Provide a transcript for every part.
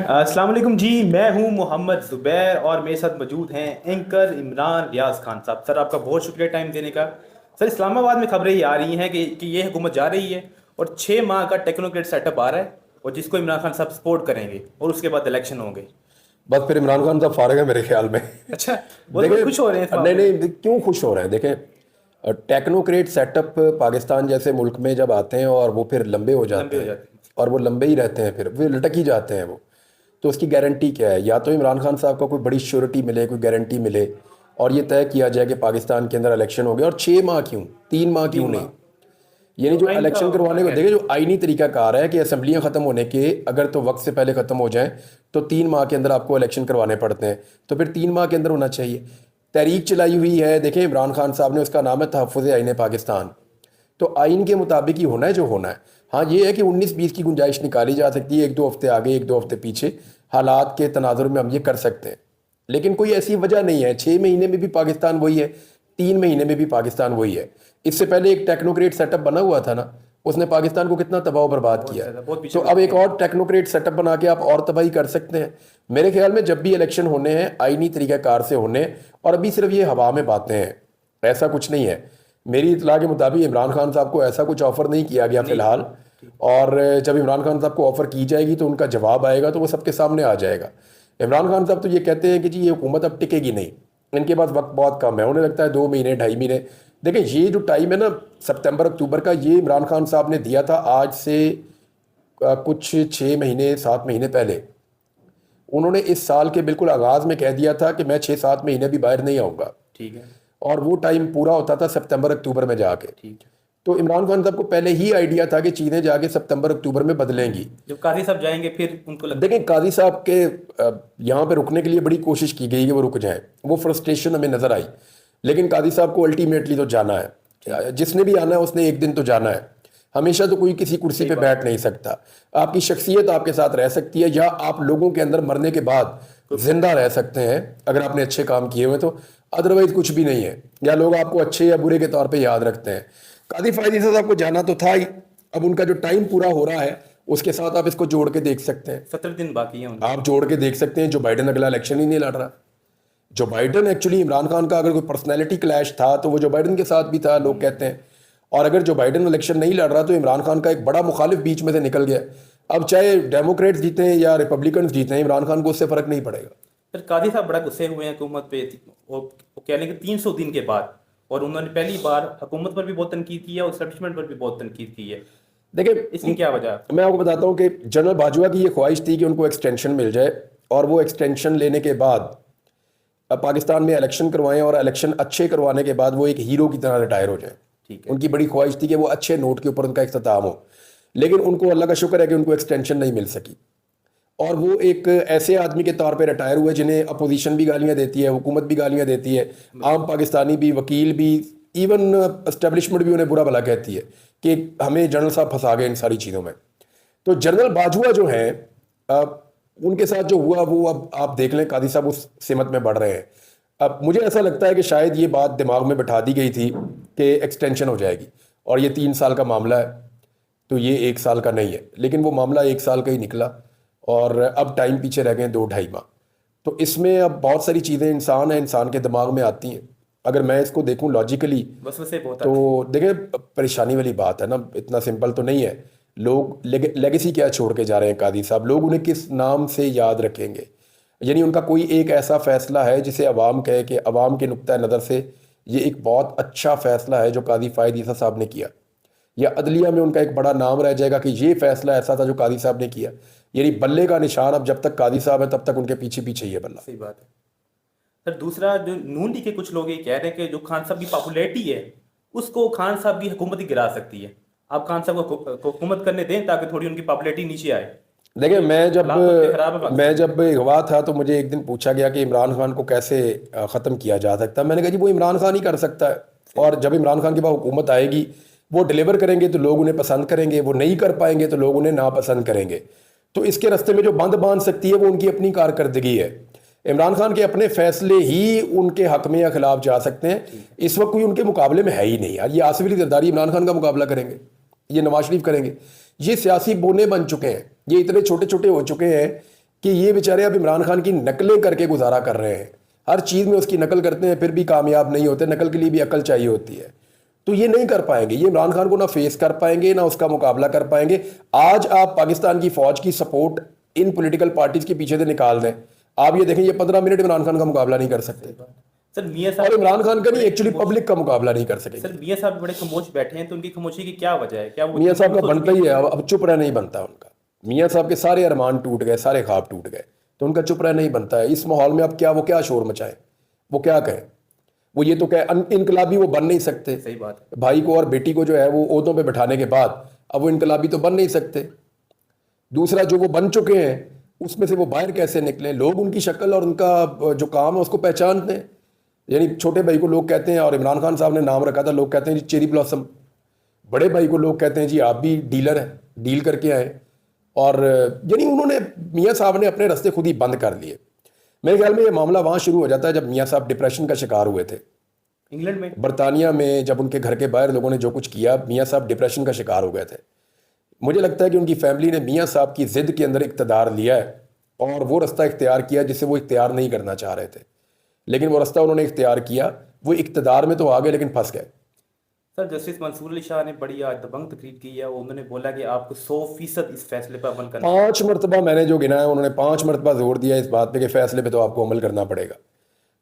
अस्सलाम वालेकुम जी। मैं हूं मोहम्मद ज़ुबैर और मेरे साथ मौजूद हैं एंकर इमरान रियाज खान साहब। सर आपका बहुत शुक्रिया टाइम देने का। सर इस्लामाबाद में खबरें ये आ रही हैं कि ये हुकूमत जा रही है और 6 माह का टेक्नोक्रेट सेटअप आ रहा है और जिसको इमरान खान साहब सपोर्ट करेंगे और उसके बाद इलेक्शन होंगे। बस फिर इमरान खान साहब फारग है मेरे ख्याल में। अच्छा, वो तो बड़े देखिए, खुश हो रहे हैं इस नहीं मामले में। नहीं, क्यों खुश हो रहे हैं? देखें, टेक्नोक्रेट सेटअप पाकिस्तान जैसे मुल्क में जब आते हैं और वो फिर लंबे हो लंबे जाते हो हैं, जाते हैं। और वो लंबे ही रहते हैं, फिर लटक ही जाते हैं वो। तो उसकी गारंटी क्या है? या तो इमरान खान साहब को कोई बड़ी श्योरिटी मिले, कोई गारंटी मिले, और ये तय किया जाए कि पाकिस्तान के अंदर इलेक्शन हो गया। और 6 माह क्यों, 3 माह क्यों 3 माह। नहीं? यानी तो जो आइन का इलेक्शन क्या करवाने को, कहते देखिए, हैं? जो आईनी तरीका कार है कि असम्बलियां खत्म होने के अगर तो वक्त से पहले खत्म हो जाएं तो 3 माह के अंदर आपको इलेक्शन करवाने पड़ते हैं। तो फिर 3 माह के अंदर होना चाहिए। तहरीक चलाई हुई है, देखें, इमरान खान साहब ने, उसका नाम है तहफ़्फ़ुज़ आइन पाकिस्तान। तो आइन के मुताबिक ही होना है जो होना है। हाँ, ये है कि 19-20 की गुंजाइश निकाली जा सकती है, 1-2 हफ्ते आगे 1-2 हफ्ते पीछे, हालात के तनाजुर में हम ये कर सकते हैं। लेकिन कोई ऐसी वजह नहीं है। 6 महीने में भी पाकिस्तान वही है, 3 महीने में भी पाकिस्तान वही है। इससे पहले एक टेक्नोक्रेट सेटअप बना हुआ था ना, उसने पाकिस्तान को कितना तबाह बर्बाद बहुत किया है। ज़्यादा, बहुत तो पीछे अब पहुंच एक गए। और टेक्नोक्रेट सेटअप बना के आप और तबाही कर सकते हैं। मेरे ख्याल में जब भी इलेक्शन होने हैं, आईनी तरीक़ाकार से होने हैं। और अभी सिर्फ ये हवा में बातें हैं, ऐसा कुछ नहीं है। मेरी इतला के मुताबिक इमरान खान साहब को ऐसा कुछ ऑफर नहीं किया गया नहीं फिलहाल। किया। ठीक। और जब इमरान खान साहब को ऑफर की जाएगी तो उनका जवाब आएगा, तो वो सबके सामने आ जाएगा। इमरान खान साहब तो ये कहते हैं कि जी ये हुकूमत अब टिकेगी नहीं, इनके पास वक्त बहुत कम है, उन्हें लगता है 2 महीने 2.5 महीने। देखें, ये जो टाइम है ना, सितंबर अक्टूबर का, ये इमरान खान साहब ने दिया था आज से कुछ 6 महीने 7 महीने पहले। उन्होंने इस साल के बिल्कुल आगाज में कह दिया था कि मैं 6-7 महीने भी बाहर नहीं आऊँगा। ठीक है। और वो टाइम पूरा होता था सितंबर अक्टूबर में जाके। ठीक है। तो इमरान खान साहब को पहले ही आइडिया था कि चीज़ें जाके सितंबर अक्टूबर में बदलेंगी। जब काजी साहब जाएंगे फिर उनको लगता है। देखें, काजी साहब के यहाँ पे रुकने के लिए बड़ी कोशिश की गई कि वो रुक जाएं, वो फ्रस्ट्रेशन हमें नज़र आई। लेकिन काजी साहब को अल्टीमेटली तो जाना ठीक है। है, जिसने भी आना है उसने एक दिन तो जाना है। हमेशा तो कोई किसी कुर्सी सही पे बात बैठ है। नहीं सकता। आपकी शख्सियत आपके साथ रह सकती है, या आप लोगों के अंदर मरने के बाद जिंदा रह सकते हैं अगर आपने अच्छे काम किए हुए तो। अदरवाइज कुछ भी नहीं है, या लोग आपको अच्छे या बुरे के तौर पे याद रखते हैं। कादी फायदी साहब को जाना तो था ही, अब उनका जो टाइम पूरा हो रहा है उसके साथ आप इसको जोड़ के देख सकते हैं। 17 दिन बाकी है उनके। आप जोड़ के देख सकते हैं, जो बाइडन अगला इलेक्शन ही नहीं लड़ रहा। जो बाइडन एक्चुअली इमरान खान का अगर कोई पर्सनैलिटी क्लैश था तो वो जो बाइडन के साथ भी था, लोग कहते हैं। और अगर जो बाइडन इलेक्शन नहीं लड़ रहा तो इमरान खान का एक बड़ा मुखालिफ बीच में से निकल गया। अब चाहे डेमोक्रेट्स जीते हैं या रिपब्लिकन जीते हैं, इमरान खान को उससे फर्क नहीं पड़ेगा। फिर कादी साहब बड़ा गुस्से हुए हैं हुकूमत पे। वो कह रहे हैं कि 300 दिन के बाद, और उन्होंने पहली बार हुकूमत पर भी बहुत तनकीद की है और एस्टेब्लिशमेंट पर भी बहुत तनकीद की है। इसकी देखिए, क्या वजह है? मैं आपको बताता हूँ कि जनरल बाजवा की ये ख्वाहिश थी कि उनको एक्सटेंशन मिल जाए, और वो एक्सटेंशन लेने के बाद अब पाकिस्तान में इलेक्शन करवाएं, और इलेक्शन अच्छे करवाने के बाद वो एक हीरो की तरह रिटायर हो जाए। ठीक है। उनकी बड़ी ख्वाहिश थी कि वो अच्छे नोट के ऊपर उनका इख्तिताम हो। लेकिन उनको अल्लाह का शुक्र है कि उनको एक्सटेंशन नहीं मिल सकी, और वो एक ऐसे आदमी के तौर पे रिटायर हुए जिन्हें अपोजिशन भी गालियां देती है, हुकूमत भी गालियां देती है, आम पाकिस्तानी भी, वकील भी, इवन एस्टेब्लिशमेंट भी उन्हें बुरा भला कहती है कि हमें जनरल साहब फंसा गए इन सारी चीज़ों में। तो जनरल बाजवा जो हैं, उनके साथ जो हुआ वो अब आप देख लें, कादी साहब उस सिमत में बढ़ रहे हैं। अब मुझे ऐसा लगता है कि शायद ये बात दिमाग में बैठा दी गई थी कि एक्सटेंशन हो जाएगी, और ये 3 साल का मामला है, तो ये 1 साल का नहीं है। लेकिन वो मामला 1 साल का ही निकला, और अब टाइम पीछे रह गए 2-2.5 माह। तो इसमें अब बहुत सारी चीज़ें, इंसान है, इंसान के दिमाग में आती हैं। अगर मैं इसको देखूं लॉजिकली, बस वैसे बहुत तो आती है। देखिए, परेशानी वाली बात है ना, इतना सिंपल तो नहीं है। लोग लेगेसी क्या छोड़ के जा रहे हैं कादी साहब, लोग उन्हें किस नाम से याद रखेंगे? यानी उनका कोई एक ऐसा फैसला है जिसे अवाम कहे कि अवाम के नुक्ता नज़र से ये एक बहुत अच्छा फैसला है जो कादी फ़ायद ईसा साहब ने किया, या अदलिया में उनका एक बड़ा नाम रह जाएगा कि ये फैसला ऐसा था जो कादी साहब ने किया? यानी बल्ले का निशान अब जब तक कादी साहब है तब तक उनके पीछे पीछे ही है बल्ला। सही बात है। सर दूसरा, जो नून लीग के कुछ लोग ये कह रहे हैं कि जो खान साहब की पॉपुलैरिटी है उसको खान साहब की हुकूमत ही गिरा सकती है। आप खान साहब को हुकूमत करने दें ताकि थोड़ी उनकी पॉपुलैरिटी नीचे आए। देखिए, हालात तो इतने खराब है मैं पाकिस्तान में। जब अगवा था तो मुझे एक दिन पूछा गया कि इमरान खान को कैसे ख़त्म किया जा सकता है। मैंने कहा जी वो इमरान खान ही कर सकता है, और जब इमरान खान के पास हुकूमत आएगी, वो डिलीवर करेंगे तो लोग उन्हें पसंद करेंगे, वो नहीं कर पाएंगे तो लोग उन्हें नापसंद करेंगे। तो इसके रास्ते में जो बंद बांध सकती है वो उनकी अपनी कारकर्दगी है। इमरान खान के अपने फैसले ही उनके हक में या खिलाफ जा सकते हैं। इस वक्त कोई उनके मुकाबले में है ही नहीं यार। ये आसिफ अली जरदारी इमरान खान का मुकाबला करेंगे, ये नवाज शरीफ करेंगे? ये सियासी बोने बन चुके हैं, ये इतने छोटे छोटे हो चुके हैं कि ये बेचारे अब इमरान खान की नकलें करके गुजारा कर रहे हैं, हर चीज़ में उसकी नकल करते हैं, फिर भी कामयाब नहीं होते। नकल के लिए भी अकल चाहिए होती है, तो ये नहीं कर पाएंगे। ये इमरान खान को ना फेस कर पाएंगे, ना उसका मुकाबला कर पाएंगे। आज आप पाकिस्तान की फौज की सपोर्ट इन पॉलिटिकल पार्टीज के पीछे से निकाल दें, आप ये देखें, ये 15 मिनट इमरान खान का मुकाबला नहीं कर सकते। सर मियां और साहब इमरान खान का नहीं, एक्चुअली पब्लिक का मुकाबला नहीं कर सकेंगे। सर मियां साहब बड़े खामोश बैठे हैं, तो उनकी खामोशी की क्या वजह है? क्या वो मियाँ साहब का बनता ही है, अब चुप रह नहीं बनता उनका। मियाँ साहब के सारे अरमान टूट गए, सारे ख्वाब टूट गए, तो उनका चुप रह नहीं बनता है। इस माहौल में अब क्या, वो क्या शोर मचाए, वो क्या कहें? वो ये तो कहे इनकलाबी वो बन नहीं सकते। सही बात है। भाई को और बेटी को जो है वो ओहदों पे बैठाने के बाद अब वो इनकलाबी तो बन नहीं सकते। दूसरा, जो वो बन चुके हैं उसमें से वो बाहर कैसे निकले? लोग उनकी शक्ल और उनका जो काम है उसको पहचानते हैं। यानी छोटे भाई को लोग कहते हैं, और इमरान खान साहब ने नाम रखा था, लोग कहते हैं जी चेरी ब्लॉसम। बड़े भाई को लोग कहते हैं जी आप भी डीलर हैं, डील करके आए। और यानी उन्होंने, मियाँ साहब ने अपने रास्ते खुद ही बंद कर लिए। मेरे ख्याल में ये मामला वहाँ शुरू हो जाता है जब मियाँ साहब डिप्रेशन का शिकार हुए थे इंग्लैंड में। बरतानिया में। जब उनके घर के बाहर लोगों ने जो कुछ किया, मियाँ साहब डिप्रेशन का शिकार हो गए थे। मुझे लगता है कि उनकी फैमिली ने मियाँ साहब की जिद के अंदर इक़्तिदार लिया है और वो रास्ता इख्तियार किया जिसे वो इख्तियार नहीं करना चाह रहे थे, लेकिन वो रास्ता उन्होंने इख्तियार किया। वो इक़्तिदार में तो आ गए लेकिन फंस गए। सर जस्टिस मंसूर अली शाह ने बड़ी आज दबंग तकरीर की है। उन्होंने बोला कि आपको 100% इस फैसले पर अमल करना। 5 मरतबा मैंने जो गिना है, उन्होंने 5 मरतबा जोर दिया इस बात पे कि फैसले पे तो आपको अमल करना पड़ेगा।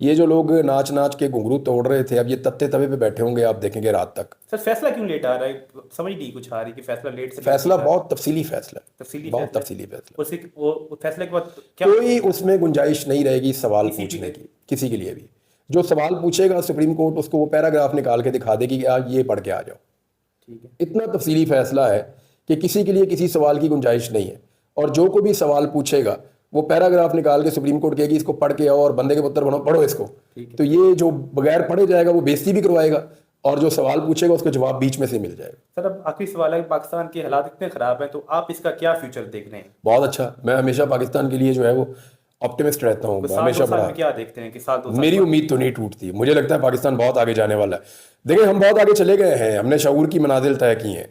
ये जो लोग नाच नाच के घुंघरू तोड़ रहे थे, अब ये तत्ते तवे पे बैठे होंगे, आप देखेंगे रात तक। सर फैसला क्यों लेट आ रहा है? समझ नहीं कुछ आ रही कि फैसला लेट से फैसला बहुत तफसीली फैसला है, तफसीली बहुत फैसला है। तफसीली फैसला। उसी वो फैसले के बाद क्या कोई उसमें गुंजाइश नहीं रहेगी सवाल किसी पूछने के की, किसी के लिए भी। जो सवाल पूछेगा सुप्रीम कोर्ट उसको वो पैराग्राफ निकाल के दिखा देगी कि आज ये पढ़ के आ जाओ। ठीक है। इतना तफसीली फैसला है कि किसी के लिए किसी सवाल की गुंजाइश नहीं है। और जो कोई भी सवाल पूछेगा वो पैराग्राफ निकाल के सुप्रीम कोर्ट कहेगी इसको पढ़ के आओ और बंदे के पुत्र बनो, पढ़ो इसको। ठीक है। तो ये जो बगैर पढ़े जाएगा वो बेइज्जती भी करवाएगा, और जो सवाल पूछेगा उसका जवाब बीच में से मिल जाएगा। सर अब आखिरी सवाल है कि पाकिस्तान के हालात इतने खराब हैं, तो आप इसका क्या फ्यूचर देख रहे हैं? बहुत अच्छा। मैं हमेशा पाकिस्तान के लिए जो है वो ऑप्टिमिस्ट रहता हूँ, साल हमेशा 2 साल बड़ा। में क्या देखते हैं कि साल 2 साल मेरी उम्मीद तो नहीं टूटती, मुझे लगता है पाकिस्तान बहुत आगे जाने वाला है। देखिए, हम बहुत आगे चले गए हैं, हमने शऊर की मनाजिल तय की हैं,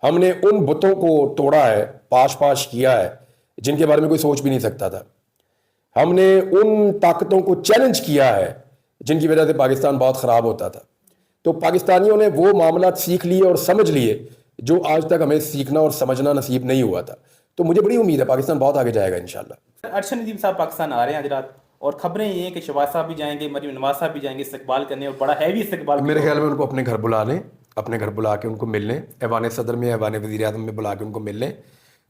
हमने उन बुतों को तोड़ा है, पाश पाश किया है जिनके बारे में कोई सोच भी नहीं सकता था। हमने उन ताकतों को चैलेंज किया है जिनकी वजह से पाकिस्तान बहुत ख़राब होता था। तो पाकिस्तानियों ने वो मामला सीख लिए और समझ लिए जो आज तक हमें सीखना और समझना नसीब नहीं हुआ था। तो मुझे बड़ी उम्मीद है पाकिस्तान बहुत आगे जाएगा इंशाल्लाह। सर अरशद नदीम साहब पाकिस्तान आ रहे हैं आज रात, और खबरें ये हैं कि शहबाज साहब भी जाएंगे, मरीम नवाज साहब भी जाएंगे इस्तकबाल करने, और बड़ा हैवी इस्तकबाल। मेरे ख्याल में उनको अपने घर बुला लें, अपने घर बुला के उनको मिल लें, ऐवान सदर में, ऐवान वज़ीर आज़म में बुला के उनको मिल लें,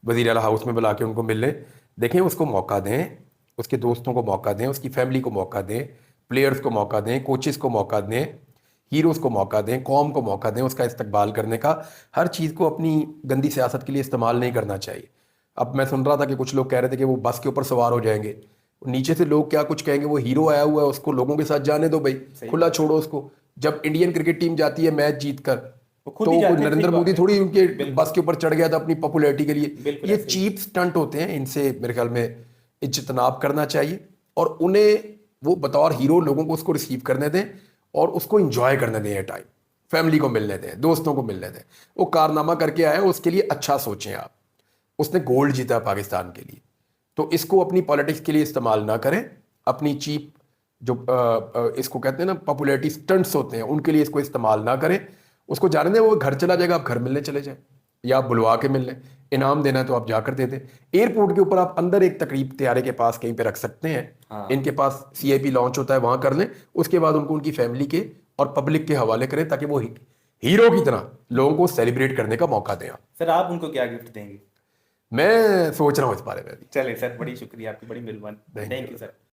वज़ीर आला हाउस में बुला के उनको मिल लें। देखें, उसको मौका दें, उसके दोस्तों को मौका दें, उसकी फैमिली को मौका दें, प्लेयर्स को मौका दें, कोचेस को मौका दें, हीरोज़ को मौका दें, कौम को मौका दें उसका इस्तकबाल करने का। हर चीज़ को अपनी गंदी सियासत के लिए इस्तेमाल नहीं करना चाहिए। अब मैं सुन रहा था कि कुछ लोग कह रहे थे कि वो बस के ऊपर सवार हो जाएंगे, नीचे से लोग क्या कुछ कहेंगे, वो हीरो आया हुआ है उसको लोगों के साथ जाने दो भाई, खुला छोड़ो उसको। जब इंडियन क्रिकेट टीम जाती है मैच जीत कर, तो नरेंद्र मोदी थोड़ी उनके बस के ऊपर चढ़ गया था अपनी पॉपुलैरिटी के लिए। ये चीप स्टंट होते हैं, इनसे मेरे ख्याल में इज्तनाब करना चाहिए, और उन्हें वो बतौर हीरो लोगों को उसको रिसीव करने दें और उसको इंजॉय करने दें। टाइम फैमिली को मिलने दें, दोस्तों को मिलने दें। वो कारनामा करके आया, उसके लिए अच्छा सोचें आप। उसने गोल्ड जीता पाकिस्तान के लिए, तो इसको अपनी पॉलिटिक्स के लिए इस्तेमाल ना करें। अपनी चीप जो इसको कहते हैं ना पॉपुलैरिटी स्टंट्स होते हैं, उनके लिए इसको इस्तेमाल ना करें। उसको जाने दें, वो घर चला जाएगा, आप घर मिलने चले जाएं या आप बुलवा के मिल लें। इनाम देना है तो आप जाकर दे दें। एयरपोर्ट के ऊपर आप अंदर एक तकरीब त्यारे के पास कहीं पे रख सकते हैं। हाँ। इनके पास CIP लॉन्च होता है, वहां कर लें। उसके बाद उनको उनकी फैमिली के और पब्लिक के हवाले करें ताकि वो हीरो की तरह लोगों को सेलिब्रेट करने का मौका दें। सर आप उनको क्या गिफ्ट देंगे? मैं सोच रहा हूँ इस बारे में। चलिए सर, बड़ी शुक्रिया आपकी, बड़ी मेहरबानी। Thank you sir.